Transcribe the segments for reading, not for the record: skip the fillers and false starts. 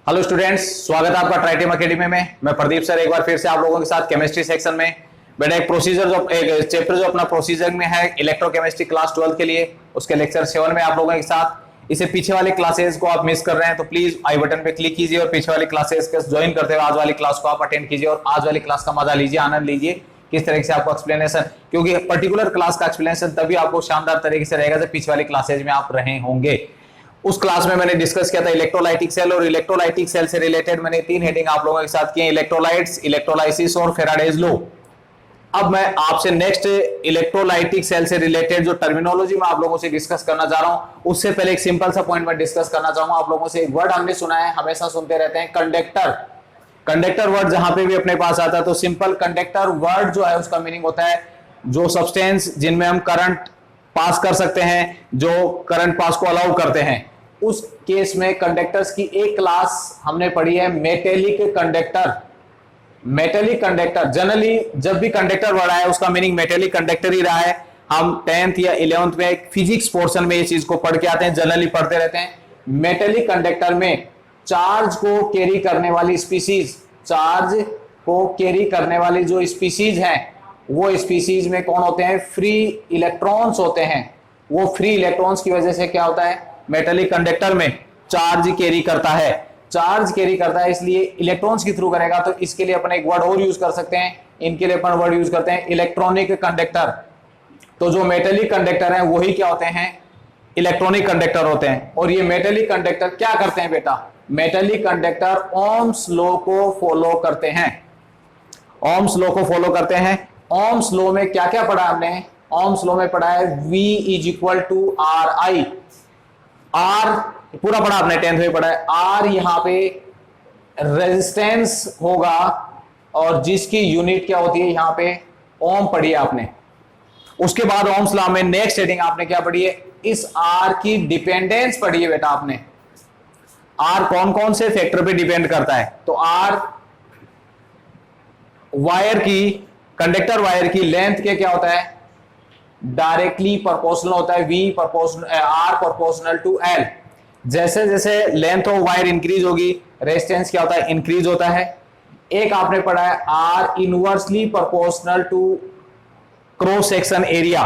Hello students, स्वागत है आपका ट्राइटेम एकेडमी में। मैं प्रदीप सर एक बार फिर से आप लोगों के साथ केमिस्ट्री सेक्शन में बेटा एक चैप्टर जो अपना प्रोसीजर में है इलेक्ट्रोकेमिस्ट्री क्लास 12 के लिए, उसके लेक्चर 7 में आप लोगों के साथ। इसे पीछे वाले क्लासेस को आप मिस कर रहे हैं तो प्लीज आई बटन पे क्लिक कीजिए और पीछे वाली क्लासेस को ज्वाइन करते हुए आज वाली क्लास को आप अटेंड कीजिए और आज वाली क्लास का मजा लीजिए, आनंद लीजिए किस तरह से आपको एक्सप्लेनेशन, क्योंकि पर्टिकुलर क्लास का एक्सप्लेनेशन तभी आपको शानदार तरीके से रहेगा जब पीछे वाली क्लासेज में आप रहे होंगे। उस क्लास में मैंने डिस्कस किया था इलेक्ट्रोलाइटिक सेल, और इलेक्ट्रोलाइटिक सेल से रिलेटेड मैंने 3 हेडिंग आप लोगों के साथ किए, इलेक्ट्रोलाइट्स, इलेक्ट्रोलाइसिस और फेराडेज लॉ। अब मैं आपसे नेक्स्ट इलेक्ट्रोलाइटिक सेल से रिलेटेड जो टर्मिनोलॉजी मैं आप लोगों से डिस्कस करना चाह रहा हूं, उससे पहले एक सिंपल सा पॉइंट मैं डिस्कस करना चाहूंगा आप लोगों से। एक वर्ड हमने सुना है, हमेशा सुनते रहते हैं, कंडक्टर। कंडक्टर वर्ड जहां पे भी अपने पास आता है तो सिंपल कंडक्टर वर्ड जो है उसका मीनिंग होता है जो सब्सटेंस जिनमें हम करंट पास कर सकते हैं, जो करंट पास को अलाउ करते हैं। उस केस में कंडक्टर्स की एक क्लास हमने पढ़ी है metallic conductor. Metallic conductor generally जब भी कंडक्टर वर्ड आया उसका मीनिंग मेटेलिक कंडक्टर ही रहा है। हम 10th या 11th में फिजिक्स पोर्शन में ये चीज को पढ़ के आते हैं, जनरली पढ़ते रहते हैं। मेटेलिक कंडक्टर में चार्ज को कैरी करने वाली स्पीसीज, चार्ज को कैरी करने वाली जो स्पीसीज हैं वो स्पीसीज में कौन होते हैं? फ्री इलेक्ट्रॉन्स होते हैं। वो फ्री इलेक्ट्रॉन्स की वजह से क्या होता है? मेटेलिक कंडक्टर में चार्ज कैरी करता है। चार्ज कैरी करता है इसलिए इलेक्ट्रॉन्स के थ्रू करेगा, तो इसके लिए अपन एक वर्ड और यूज कर सकते हैं, इनके लिए अपन वर्ड यूज करते हैं इलेक्ट्रॉनिक कंडक्टर। तो जो मेटेलिक कंडक्टर हैं वही क्या होते हैं? इलेक्ट्रॉनिक कंडक्टर होते हैं। और ये मेटेलिक कंडक्टर क्या करते हैं बेटा? मेटेलिक कंडक्टर ओम्स लॉ को फॉलो करते हैं। ओम्स लॉ को फॉलो करते हैं। ओम्स लॉ में क्या क्या पढ़ा हमने? ओम्स लॉ में पढ़ा है V = RI। आर पूरा पढ़ा आपने, 10th में पढ़ा है। आर यहां पे रेजिस्टेंस होगा और जिसकी यूनिट क्या होती है? यहां पे ओम पढ़ी है आपने। उसके बाद ओम्स लॉ में नेक्स्ट हेडिंग आपने क्या पढ़ी है? इस आर की डिपेंडेंस पढ़ी है बेटा आपने। आर कौन कौन से फैक्टर पे डिपेंड करता है? तो आर वायर की, कंडक्टर वायर की लेंथ के क्या होता है? डायरेक्टली प्रोपोर्शनल होता है। R proportional to L. जैसे जैसे लेंथ ऑफ वायर इंक्रीज होगी रेजिस्टेंस क्या होता है? इंक्रीज होता है। एक आपने पढ़ा है R inversely proportional to cross section area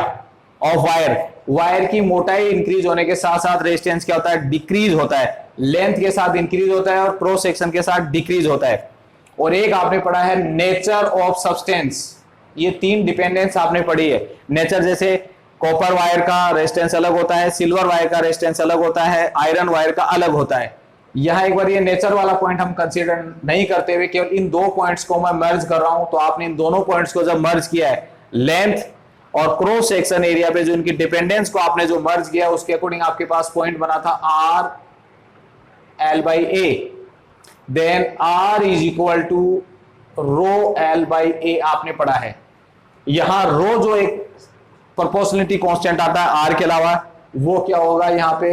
of wire. Wire की मोटाई इंक्रीज होने के साथ साथ रेजिस्टेंस क्या होता है? डिक्रीज होता है। लेंथ के साथ इंक्रीज होता है और क्रॉस सेक्शन के साथ डिक्रीज होता है। और एक आपने पढ़ा है नेचर ऑफ सब्सटेंस। ये 3 डिपेंडेंस आपने पढ़ी है। नेचर जैसे कॉपर वायर का रेजिस्टेंस अलग होता है, सिल्वर वायर का रेजिस्टेंस अलग होता है, आयरन वायर का अलग होता है। यहां एक बार ये नेचर वाला पॉइंट हम कंसीडर नहीं करते हुए केवल इन 2 पॉइंट्स को मैं मर्ज कर रहा हूं। तो आपने इन दोनों पॉइंट्स को जब मर्ज किया है, लेंथ और क्रॉस सेक्शन एरिया पे जो इनकी डिपेंडेंस को आपने जो मर्ज किया उसके अकॉर्डिंग आपके पास पॉइंट बना था RL/A। देन R = ρL/A आपने पढ़ा है। यहां रो जो एक प्रोपोर्शनलिटी कांस्टेंट आता है आर के अलावा, वो क्या होगा? यहां पे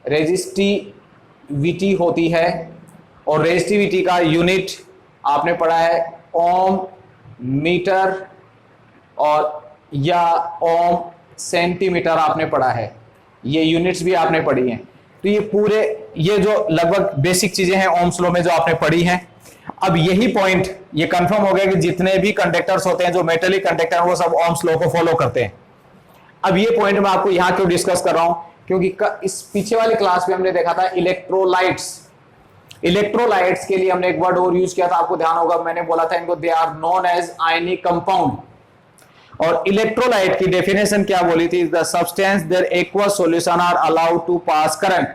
रेजिस्टिविटी होती है। और रेजिस्टिविटी का यूनिट आपने पढ़ा है ओम, मीटर और या ओम, सेंटीमीटर आपने पढ़ा है। ये यूनिट्स भी आपने पढ़ी हैं। तो ये पूरे ये जो लगभग बेसिक चीजें हैं ओम्स लॉ में जो आपने पढ़ी हैं। अब यही पॉइंट ये कंफर्म हो गया कि जितने भी कंडक्टर्स होते हैं जो मेटेलिक कंडक्टर हैं वो सब ओम्स लॉ को फॉलो करते हैं। अब ये पॉइंट मैं आपको यहां क्यों डिस्कस कर रहा हूं? क्योंकि इस पीछे वाली क्लास में हमने देखा था इलेक्ट्रोलाइट्स। इलेक्ट्रोलाइट्स के लिए हमने एक वर्ड और यूज किया था, आपको ध्यान होगा, मैंने बोला था इनको they are known as ionic compound. और इलेक्ट्रोलाइट की डेफिनेशन क्या बोली थी? The substance their aqueous solution are allowed to pass current.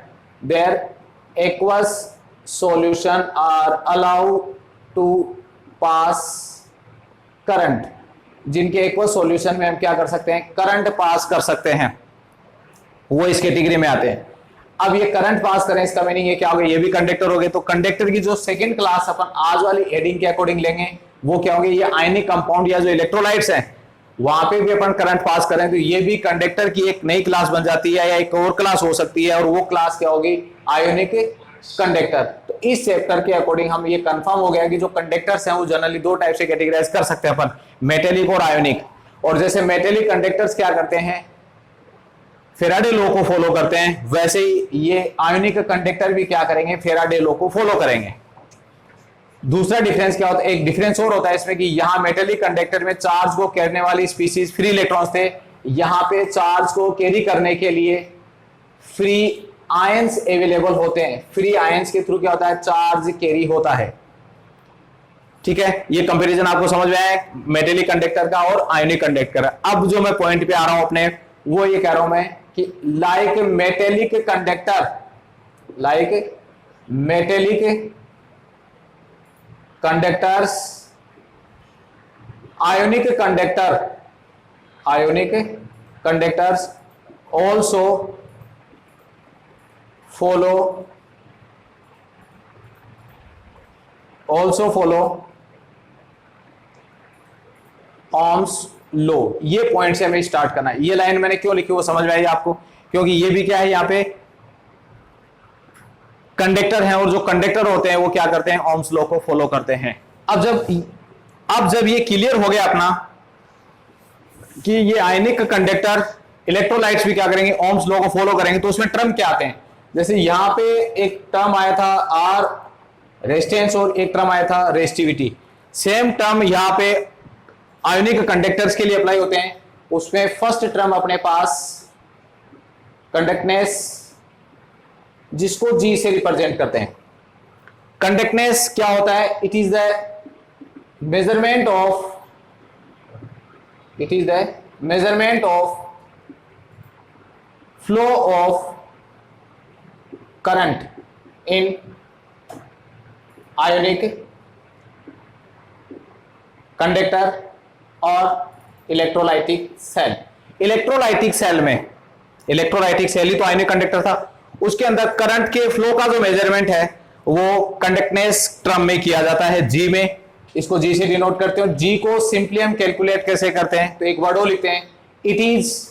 Their aqueous solution are allowed to pass current. जिनके एक्वस सॉल्यूशन में हम क्या कर सकते हैं? करंट पास कर सकते हैं, वो इस कैटेगरी में आते हैं। अब ये करंट पास करें इसका मीनिंग ये क्या हो गया? ये भी कंडक्टर हो गए। तो कंडक्टर की जो सेकंड क्लास अपन आज वाली हेडिंग के अकॉर्डिंग लेंगे वो क्या होंगे? ये आयनिक कंपाउंड या जो इलेक्ट्रोलाइट्स हैं वहां पे भी अपन करंट पास करें तो ये भी कंडक्टर की एक नई क्लास बन जाती है या एक और क्लास हो सकती है। और वो क्लास क्या होगी? Ionic conductor. तो इस चैप्टर के अकॉर्डिंग हम ये कंफर्म हो गया कि जो कंडक्टर्स हैं वो जनरली 2 टाइप से कैटेगराइज कर सकते हैं अपन, मेटेलिक और आयोनिक। और जैसे मेटेलिक कंडक्टर्स क्या करते हैं? फेराडे लॉ को फॉलो करते हैं, वैसे ही ये आयोनिक कंडक्टर भी क्या करेंगे, फेराडे लॉ को फॉलो करेंगे। दूसरा डिफरेंस क्या होता है, एक डिफरेंस और होता है इसमें कि यहां मेटेलिक कंडक्टर में चार्ज को करने वाली स्पीसीज फ्री इलेक्ट्रॉन्स थे, यहां पे चार्ज को कैरी करने के लिए फ्री आयंस अवेलेबल होते हैं। फ्री आयंस के थ्रू क्या होता है, चार्ज कैरी होता है। ठीक है, ये कंपैरिजन आपको समझ में आया मेटेलिक कंडक्टर का और आयोनिक कंडक्टर का। अब जो मैं पॉइंट पे आ रहा हूं अपने, वो ये कह रहा हूं मैं कि like metallic conductor, like metallic conductors, ionic conductors also follow Ohm's law। ये पॉइंट से हमें स्टार्ट करना है। ये लाइन मैंने क्यों लिखी वो समझ में आई आपको, क्योंकि ये भी क्या है, यहां पे कंडक्टर हैं और जो कंडक्टर होते हैं वो क्या करते हैं, ओम्स लॉ को फॉलो करते हैं। अब जब ये क्लियर हो गया अपना कि ये आयनिक कंडक्टर इलेक्ट्रोलाइट्स भी क्या करेंगे, ओम्स लॉ को फॉलो करेंगे, तो उसमें टर्म क्या आते हैं। जैसे यहां पे एक टर्म आया था आर रेजिस्टेंस और एक टर्म आया था रेजिस्टिविटी। सेम टर्म यहां पे आयोनिक कंडक्टर्स के लिए अप्लाई होते हैं। उसमें फर्स्ट टर्म अपने पास कंडक्टनेस, जिसको G से रिप्रेजेंट करते हैं। कंडक्टनेस क्या होता है, it is the measurement of flow of current in ionic conductor और इलेक्ट्रोलाइटिक सेल। इलेक्ट्रोलाइटिक सेल ही तो आयोनिक कंडक्टर था, उसके अंदर करंट के फ्लो का जो मेजरमेंट है वो कंडक्टनेस टर्म में किया जाता है, G में। इसको G से डिनोट करते हैं। G को सिंपली हम कैलकुलेट कैसे करते हैं, तो एक वर्ड और लिखते हैं, इट इज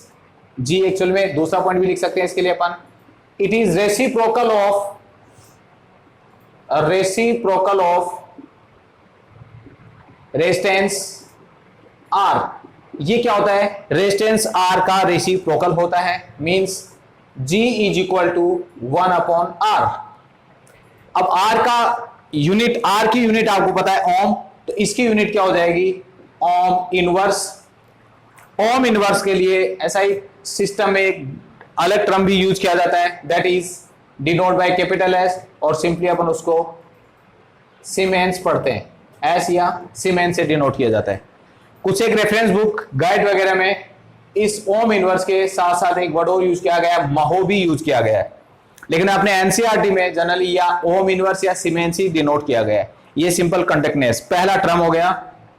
G। एक्चुअल में दूसरा पॉइंट भी लिख सकते हैं इसके लिए अपन, it is reciprocal of resistance R। ये क्या होता है, रेजिस्टेंस R का रेसिप्रोकल होता है, means G is equal to 1/R। अब R का यूनिट, R की यूनिट आपको पता है ओम, तो इसकी यूनिट क्या हो जाएगी, ओम इनवर्स। ओम इनवर्स के लिए ऐसा ही सिस्टम में एक अलग टर्म भी यूज किया जाता है, that is denote by capital S, और सिंपली अपन उसको सीमेंस पढ़ते हैं, एस या सीमेंस से डिनोट किया जाता है। कुछ एक रेफरेंस बुक गाइड वगैरह में इस ओम इनवर्स के साथ साथ एक वर्ड और यूज किया गया है, महो भी यूज किया गया है, लेकिन अपने एनसीईआरटी में जनरली या ओम इनवर्स या सीमेंस ही डिनोट किया गया है। ये सिंपल कंडक्टनेस पहला टर्म हो गया।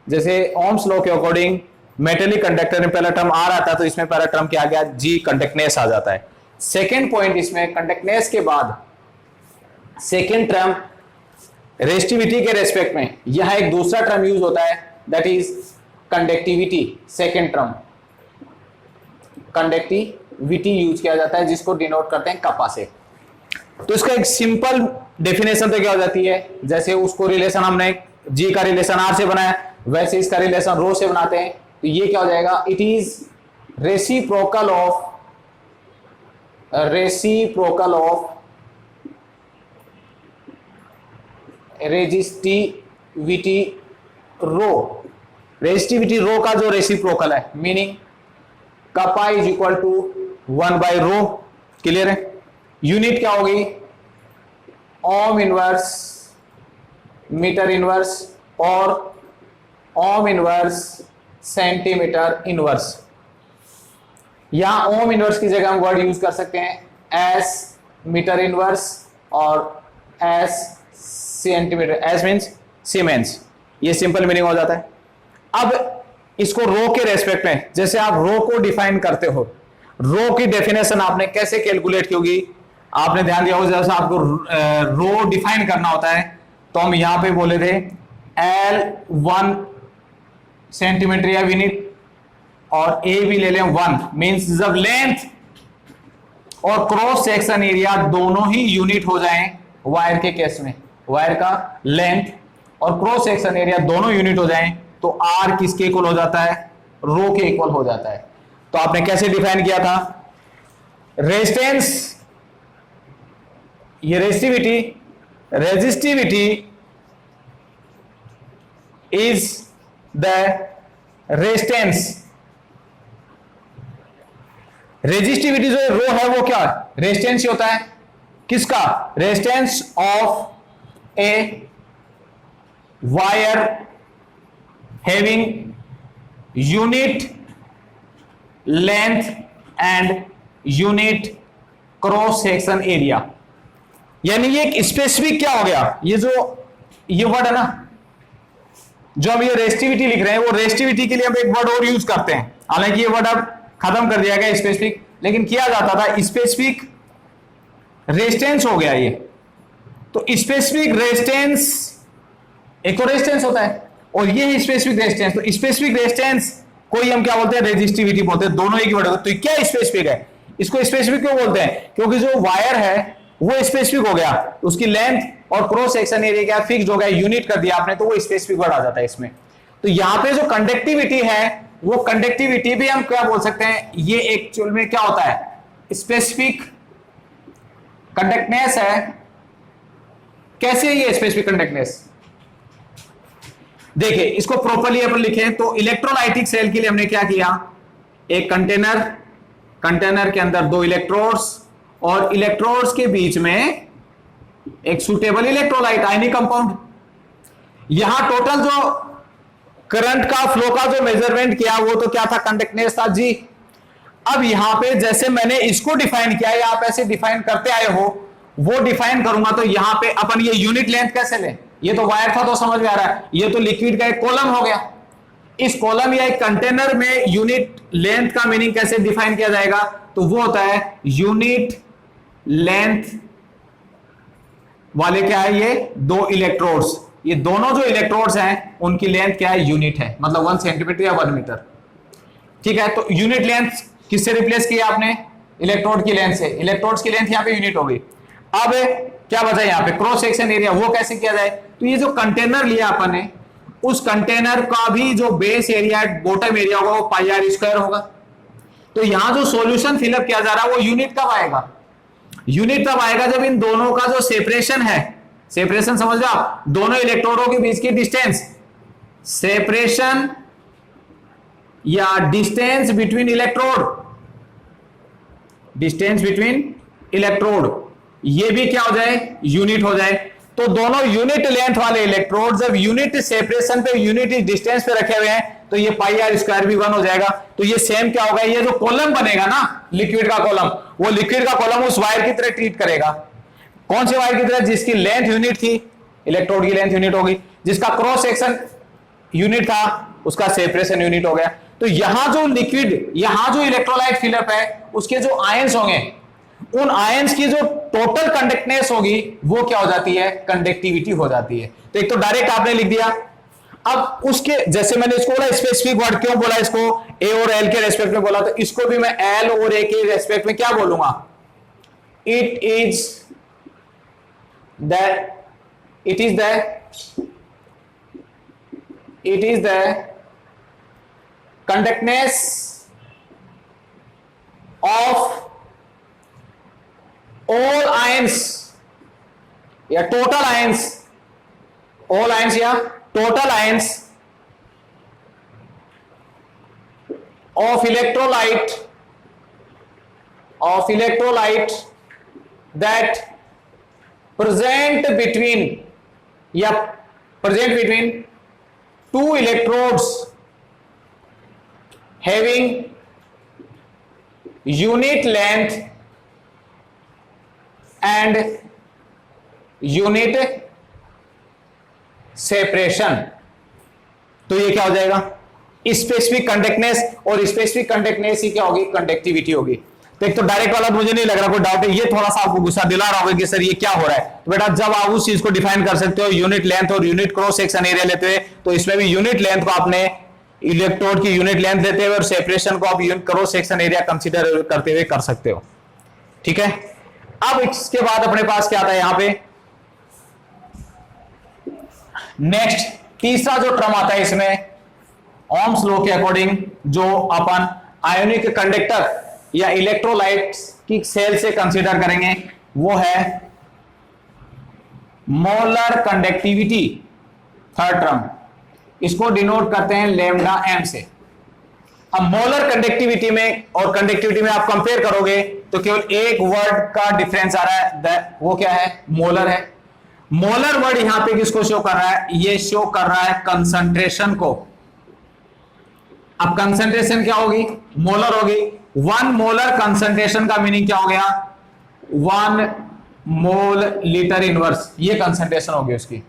जैसे ओम्स लॉ के अकॉर्डिंग मेटेलिक कंडक्टर में पहला टर्म आर आता है, तो इसमें पहला टर्म क्या आ गया, G कंडक्टनेस आ जाता है। सेकेंड पॉइंट इसमें कंडक्टनेस के बाद सेकेंड टर्म रेजिस्टिविटी के रेस्पेक्ट में यहां एक दूसरा टर्म यूज होता है, that is conductivity. Second term conductivity use किया जाता है, जिसको डिनोट करते हैं कपा से। तो इसका एक सिंपल डेफिनेशन तो क्या हो जाती है, जैसे उसको रिलेशन हमने G का रिलेशन R से बनाया, वैसे इसका रिलेशन रो से बनाते हैं। तो ये क्या हो जाएगा, it is reciprocal of resistivity rho. Resistivity rho का जो रेसिप्रोकल है, meaning kappa is equal to 1/रो। क्लियर है। यूनिट क्या होगी, ओम इनवर्स मीटर इनवर्स और ओम इनवर्स सेंटीमीटर इनवर्स। यहां ओम इनवर्स की जगह हम वर्ड यूज कर सकते हैं एस मीटर इनवर्स और S centimetre, S means siemens. ये सिंपल मीनिंग हो जाता है। अब इसको रो के रेस्पेक्ट में, जैसे आप रो को डिफाइन करते हो, रो की डेफिनेशन आपने कैसे कैलकुलेट की होगी, आपने ध्यान दिया होगा। जैसे आपको रो डिफाइन करना होता है, तो हम यहां पे बोले थे L1 सेंटीमीटर या यूनिट, और A भी ले लें 1, मींस जब लेंथ और क्रॉस सेक्शन एरिया दोनों ही यूनिट हो जाएं, वायर के केस में वायर का लेंथ और क्रॉस सेक्शन एरिया दोनों यूनिट हो जाएं, तो R किसके इक्वल हो जाता है, रो के इक्वल हो जाता है। तो आपने कैसे डिफाइन किया था, रेजिस्टेंस, ये resistivity is the resistance. Resistivity जो रो है वो क्या रेजिस्टेंस ही होता है, किसका, resistance of a wire having unit length and unit cross section area. यानी ये एक स्पेसिफिक क्या हो गया, ये वर्ड है ना, जो हम ये रेजिस्टिविटी लिख रहे हैं, वो रेजिस्टिविटी के लिए हम एक वर्ड और यूज करते हैं, हालांकि ये वर्ड अब खत्म कर दिया गया स्पेसिफिक, लेकिन किया जाता था स्पेसिफिक रेजिस्टेंस हो गया ये। तो स्पेसिफिक रेजिस्टेंस एक तो रेजिस्टेंस होता है और ये है स्पेसिफिक रेजिस्टेंस। तो स्पेसिफिक रेजिस्टेंस कोई हम क्या बोलते हैं, रेजिस्टिविटी बोलते हैं, दोनों एक ही वर्ड होता है। तो क्या स्पेसिफिक है, इसको स्पेसिफिक क्यों बोलते हैं, क्योंकि जो वायर है वो स्पेसिफिक हो गया, उसकी लेंथ और क्रॉस सेक्शन एरिया क्या फिक्स्ड हो गया, यूनिट कर दिया आपने, तो वो स्पेसिफिक वर्ड आ जाता है इसमें। तो यहां पे जो कंडक्टिविटी है, वो कंडक्टिविटी भी हम क्या बोल सकते हैं, ये एक्चुअल में क्या होता है, स्पेसिफिक कंडक्टनेस है। कैसे ये स्पेसिफिक कंडक्टनेस, देखिए इसको प्रॉपर्ली अपन लिखें तो इलेक्ट्रोलाइटिक सेल के लिए हमने क्या किया, एक कंटेनर के अंदर 2 इलेक्ट्रोड्स और इलेक्ट्रोड्स के बीच में एक सुटेबल इलेक्ट्रोलाइट आयनिक कंपाउंड। यहां टोटल जो करंट का फ्लो का जो मेजरमेंट किया वो तो क्या था, कंडक्टनेस था जी। अब यहां पे जैसे मैंने इसको डिफाइन किया या आप ऐसे डिफाइन करते आए हो, वो डिफाइन करूंगा तो यहां पे अपन ये यूनिट लेंथ कैसे लें, ये तो वायर था तो समझ में आ रहा है, ये तो लिक्विड का एक कॉलम हो गया। इस कॉलम या एक कंटेनर में यूनिट लेंथ का मीनिंग कैसे डिफाइन किया जाएगा, तो वो होता है यूनिट लेंथ वाले क्या है, ये 2 इलेक्ट्रोड्स, ये दोनों जो इलेक्ट्रोड्स हैं उनकी लेंथ क्या है, यूनिट है, मतलब 1 सेंटीमीटर या 1 मीटर। ठीक है, तो यूनिट लेंथ किससे रिप्लेस किया आपने, इलेक्ट्रोड की लेंथ से। इलेक्ट्रोड्स की लेंथ यहां पे यूनिट हो गई। अब क्या बचा यहां पे, क्रॉस सेक्शन एरिया, वो कैसे किया जाए, तो ये जो कंटेनर लिया अपन ने, उस कंटेनर का भी जो बेस एरिया बॉटम एरिया होगा वो पाई आर स्क्वायर होगा। तो यहां जो सॉल्यूशन फिलअप किया जा रहा है वो यूनिट कब आएगा, यूनिट तब आएगा जब इन दोनों का जो सेपरेशन है, सेपरेशन समझ लो आप, दोनों इलेक्ट्रोडों के बीच की डिस्टेंस, सेपरेशन या डिस्टेंस बिटवीन इलेक्ट्रोड, ये भी क्या हो जाए, यूनिट हो जाए। तो दोनों यूनिट लेंथ वाले इलेक्ट्रोड जब यूनिट सेपरेशन पे यूनिट डिस्टेंस पे रखे हुए हैं तो ये पाई आर स्क्वायर भी 1 हो जाएगा। तो ये सेम क्या होगा, ये जो कॉलम बनेगा ना लिक्विड का कॉलम, वो लिक्विड का कॉलम उस वायर की तरह ट्रीट करेगा। कौन से वायर की तरह, जिसकी लेंथ यूनिट थी, इलेक्ट्रोड की लेंथ यूनिट होगी, जिसका क्रॉस सेक्शन यूनिट था उसका सेपरेशन यूनिट हो गया। तो यहां जो लिक्विड, यहां जो इलेक्ट्रोलाइट फिलअप है, उसके जो आयंस होंगे, उन आयंस की जो टोटल कंडक्टनेस होगी वो क्या हो जाती है, कंडक्टिविटी हो जाती है। तो एक तो डायरेक्ट आपने लिख दिया। अब उसके जैसे मैंने इसको बोला स्पेसिफिक वर्ड, क्यों बोला इसको, ए और एल के रेस्पेक्ट में बोला, तो इसको भी मैं एल और ए के रेस्पेक्ट में क्या बोलूंगा, it is the conductance of all ions या total ions, all ions या total ions of electrolyte that present between two electrodes having unit length and unit separation. तो ये क्या हो जाएगा, स्पेसिफिक कंडक्टनेस, और स्पेसिफिक कंडक्टनेस ही क्या होगी, कंडक्टिविटी होगी। तो एक तो डायरेक्ट वाला मुझे नहीं लग रहा कोई डाउट है, ये थोड़ा सा आपको गुस्सा दिला रहा होगा कि सर ये क्या हो रहा है। तो बेटा जब आप उस चीज को डिफाइन कर सकते हो यूनिट लेंथ और यूनिट क्रॉस सेक्शन एरिया लेते हुए, तो इसमें भी यूनिट लेंथ को आपने इलेक्ट्रोड की यूनिट लेंथ लेते हुए और सेपरेशन को आप क्रॉस सेक्शन एरिया कंसीडर करते हुए कर सकते हो। ठीक है, अब इसके बाद अपने पास क्या आता है यहां पे, नेक्स्ट तीसरा जो टर्म आता है इसमें, ओम्स लॉ के अकॉर्डिंग जो अपन आयोनिक कंडक्टर या इलेक्ट्रोलाइट्स की सेल से कंसीडर करेंगे वो है मोलर कंडक्टिविटी, थर्ड टर्म, इसको डिनोट करते हैं लैम्डा एम से। अब मोलर कंडक्टिविटी में और कंडक्टिविटी में आप कंपेयर करोगे तो केवल एक वर्ड का डिफरेंस आ रहा है, वो क्या है, मोलर है। मोलर वर्ड यहां पे किसको शो कर रहा है, ये शो कर रहा है कंसंट्रेशन को। अब कंसंट्रेशन क्या होगी, मोलर होगी। 1 मोलर कंसंट्रेशन का मीनिंग क्या हो गया, 1 मोल लीटर इनवर्स, ये कंसंट्रेशन होगी उसकी।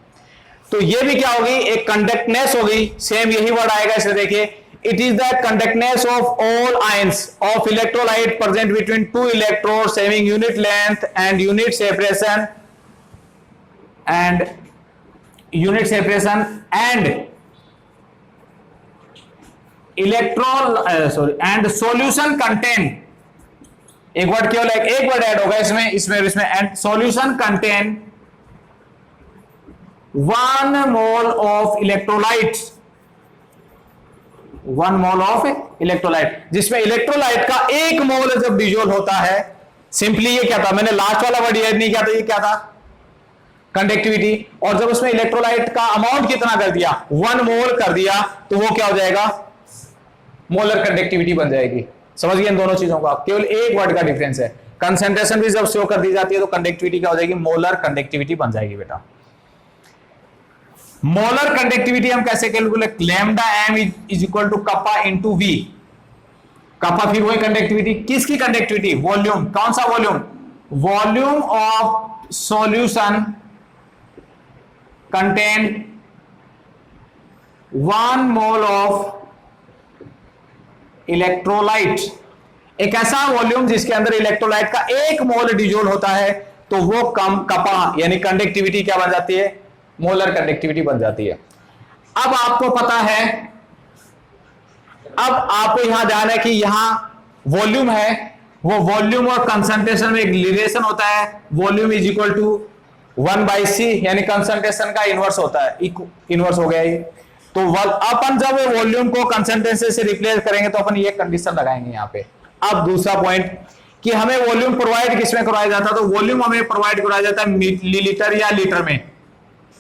तो ये भी क्या होगी, एक कंडक्टनेस होगी, सेम यही वर्ड आएगा इसे देखिए, it is the conductance of all ions of electrolyte present between 2 electrodes having unit length and unit separation and and solution contain, एक वर्ड केवल एक वर्ड ऐड होगा इसमें and solution contain 1 mole of electrolyte, 1 mole of electrolyte, जिसमें electrolyte का 1 मोल जब dissolve होता है, सिंपली ये क्या था, मैंने लास्ट वाला वर्ड याद नहीं किया था, ये क्या था, कंडक्टिविटी। और जब उसमें इलेक्ट्रोलाइट का अमाउंट कितना कर दिया, 1 मोल कर दिया, तो वो क्या हो जाएगा, मोलर कंडक्टिविटी बन जाएगी। समझ गए इन दोनों चीजों को आप, केवल एक वर्ड का डिफरेंस है। कंसंट्रेशन भी जब शो कर दी जाती है तो कंडक्टिविटी क्या हो जाएगी, मोलर कंडक्टिविटी बन जाएगी बेटा। मोलर कंडक्टिविटी हम कैसे calculate, lambda M is equal to kappa into V. Kappa फिर वही कंडक्टिविटी, किसकी कंडक्टिविटी, वॉल्यूम, कौन सा volume, volume of solution contain 1 mole of electrolyte, एक ऐसा वॉल्यूम जिसके अंदर इलेक्ट्रोलाइट का 1 मोल डिजोल्व होता है, तो वो कम कपा यानी कंडक्टिविटी क्या बन जाती है, मोलर कंडक्टिविटी बन जाती है। अब आपको पता है, अब आपको यहां ध्यान है कि यहां वॉल्यूम है, वो वॉल्यूम और कंसंट्रेशन में एक रिलेशन होता है, volume is equal to 1/c, यानी कंसंट्रेशन का इनवर्स होता है, इनवर्स हो गया ये। तो अपन जब वॉल्यूम को कंसंट्रेशन से रिप्लेस करेंगे तो अपन ये कंडीशन लगाएंगे यहां पे। अब दूसरा पॉइंट कि हमें वॉल्यूम प्रोवाइड किसमें करवाया जाता है, तो वॉल्यूम हमें प्रोवाइड करवाया जाता है मिलीलीटर या लीटर में,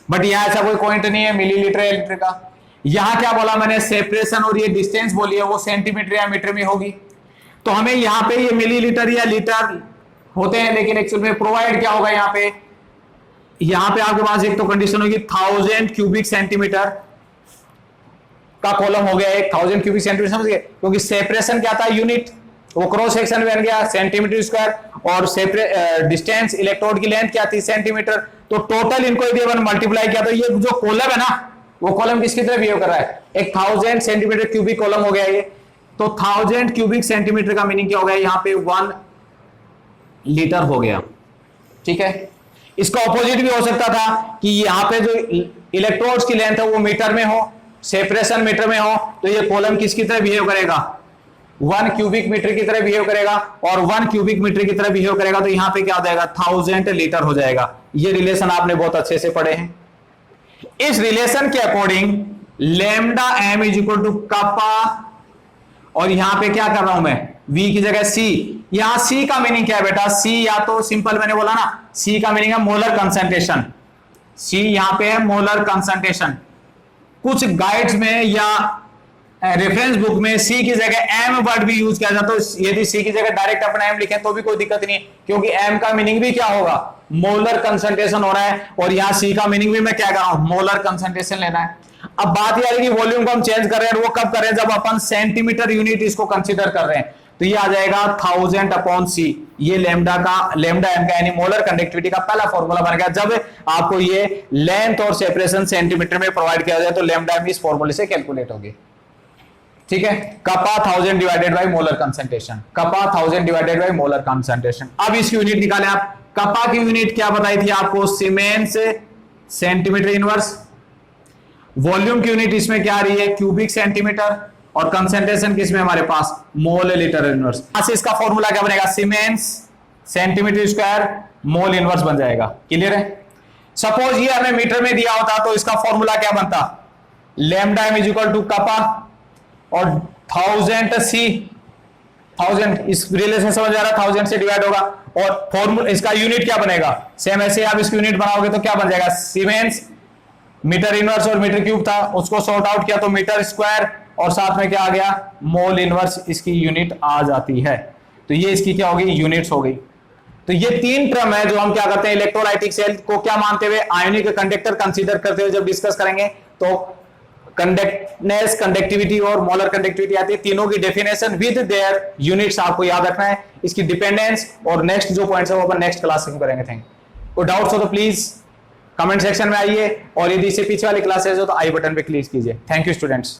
बट यहां ऐसा कोई पॉइंट नहीं है मिलीलीटर या लीटर का। यहां क्या बोला मैंने, सेपरेशन और ये डिस्टेंस बोली है वो सेंटीमीटर या मीटर में होगी, तो हमें यहां पे ये मिलीलीटर या लीटर होते हैं, लेकिन एक्चुअल में प्रोवाइड क्या होगा यहां पे आपके पास एक तो कंडीशन होगी 1000 क्यूबिक सेंटीमीटर का कॉलम हो गया, 1000 क्यूबिक सेंटीमीटर, समझ गए, क्योंकि सेपरेशन क्या था, यूनिट, वो क्रॉस सेक्शन बन गया सेंटीमीटर स्क्वायर, और डिस्टेंस इलेक्ट्रोड की लेंथ क्या थी, सेंटीमीटर। तो टोटल इनको यदि अपन मल्टीप्लाई किया तो ये जो कॉलम है ना, वो कॉलम किसकी तरह बिहेव कर रहा है, एक 1000 सेंटीमीटर क्यूबिक कॉलम हो गया ये। तो 1000 क्यूबिक सेंटीमीटर का मीनिंग क्या हो गया, यहां पे 1 लीटर हो गया, ठीक है। इसका ऑपोजिट भी हो सकता था कि यहां पे जो इलेक्ट्रोड्स की लेंथ है वो मीटर में हो, सेपरेशन मीटर में हो, तो ये कॉलम किसकी तरह बिहेव करेगा, 1 क्यूबिक मीटर की तरह बिहेव करेगा, और 1 क्यूबिक मीटर की तरह बिहेव करेगा तो यहां पे क्या हो जाएगा, 1000 लीटर हो जाएगा। ये रिलेशन आपने बहुत अच्छे से पढ़े हैं। इस रिलेशन के according lambda M is equal to kappa, और यहां पे क्या कर रहा हूं मैं, V की जगह C। यहां C का मीनिंग क्या है बेटा, C या तो सिंपल मैंने बोला ना, C का मीनिंग है मोलर कंसंट्रेशन, C यहां पे है मोलर कंसंट्रेशन। कुछ गाइड्स में या रेफरेंस बुक में C की जगह M वर्ड भी यूज किया जाता है, यदि C की जगह डायरेक्ट अपन M लिखें तो भी कोई दिक्कत नहीं, क्योंकि M का मीनिंग भी क्या होगा, मोलर कंसंट्रेशन हो रहा है, और यहां C का मीनिंग भी मैं क्या कर रहा हूं, मोलर कंसंट्रेशन लेना है। अब बात यह है कि वॉल्यूम को हम चेंज कर रहे हैं, वो कब कर रहे हैं, जब अपन सेंटीमीटर यूनिट इसको कंसीडर कर रहे हैं, तो ये आ जाएगा 1000/c। ये लैम्डा एम का यानी मोलर कंडक्टिविटी का पहला फॉर्मूला बन गया। जब आपको ये लेंथ और सेपरेशन सेंटीमीटर में प्रोवाइड किया जाए तो लैम्डा एम इस फॉर्मूले से कैलकुलेट होगी, ठीक है। Kappa 1000 divided by molar concentration, kappa 1000 divided by molar concentration. अब इसकी यूनिट निकालें आप, कपा की यूनिट क्या बताई थी आपको, सीमेंस सेंटीमीटर इनवर्स। वॉल्यूम की यूनिट इसमें क्या आ रही है, क्यूबिक सेंटीमीटर, और कंसंट्रेशन किसमें हमारे पास, मोल लीटर इनवर्स। इसका फॉर्मूला क्या बनेगा, siemens centimetre square mole inverse बन जाएगा। क्लियर है। सपोज ये हमें मीटर में दिया होता तो इसका फॉर्मूला क्या बनता, lambda M is equal to kappa और 1000 C 1000, इस रिलेशन समझ आ रहा है, 1000 से डिवाइड होगा। और फॉर्मूला इसका यूनिट क्या बनेगा, सेम ऐसे आप इसकी यूनिट बनाओगे तो क्या बन जाएगा, सीमेंस। मीटर इनवर्स और मीटर क्यूब था, उसको सॉर्ट आउट किया तो मीटर स्क्वायर, और साथ में क्या आ गया, मोल इनवर्स इसकी यूनिट आ जाती है। तो ये इसकी क्या होगी, यूनिट्स हो गई। तो ये 3 टर्म है जो हम क्या करते हैं, इलेक्ट्रोलाइटिक सेल को क्या मानते हुए, आयोनिक कंडक्टर कंसीडर करते हुए जब डिस्कस करेंगे तो कंडक्टनेस, कंडक्टिविटी और मोलर कंडक्टिविटी आती है। तीनों की डेफिनेशन विद देयर यूनिट्स आपको याद रखना है, इसकी डिपेंडेंस और नेक्स्ट जो पॉइंट्स है वो अपन नेक्स्ट क्लास में करेंगे। Thank you. कोई डाउट्स हो तो प्लीज कमेंट सेक्शन में आइए, और यदि इससे पीछे वाली क्लासेस हो तो आई बटन पे क्लिक कीजिए। Thank you students.